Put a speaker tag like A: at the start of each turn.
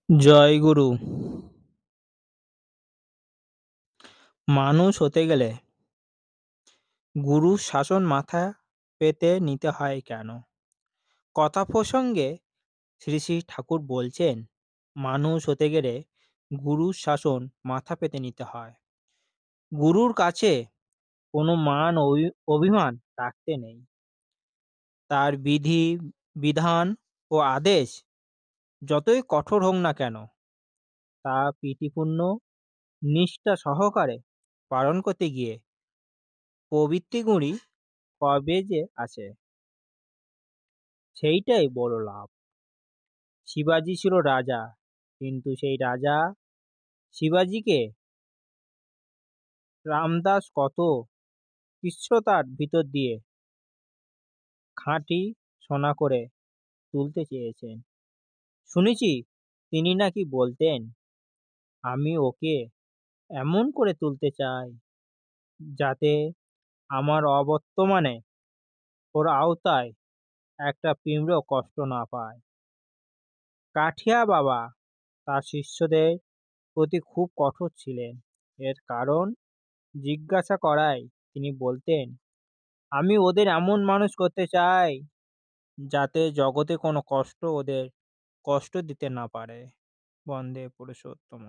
A: জয় গুরু। মানুষ হতে গেলে গুরুর শাসন মাথা পেতে নিতে হয় কেন? কথা প্রসঙ্গে শ্রী শ্রী ঠাকুর বলছেন, মানুষ হতে গেলে গুরুর শাসন মাথা পেতে নিতে হয়। গুরুর কাছে কোনো মান অভিমান রাখতে নেই। তার বিধি বিধান ও আদেশ যতই কঠোর হোক না কেন, তা প্রীতিপূর্ণ নিষ্ঠা সহকারে পালন করতে গিয়ে প্রবৃত্তিগুলি কবে যে আসে, সেইটাই বড় লাভ। শিবাজি ছিল রাজা, কিন্তু সেই রাজা শিবাজিকে রামদাস কত কৃচ্ছ্রতার ভিতর দিয়ে খাঁটি সোনা করে তুলতে চেয়েছেন। শুনেছি তিনি নাকি বলতেন, আমি ওকে এমন করে তুলতে চাই যাতে আমার অবর্তমানে ওর আওতায় একটা পিঁমড়েও কষ্ট না পায়। কাঠিয়া বাবা তার শিষ্যদের প্রতি খুব কঠোর ছিলেন। এর কারণ জিজ্ঞাসা করায় তিনি বলতেন, আমি ওদের এমন মানুষ করতে চাই যাতে জগতে কোনো কষ্ট ওদের কষ্ট দিতে না পারে। বন্দে পুরুষোত্তম।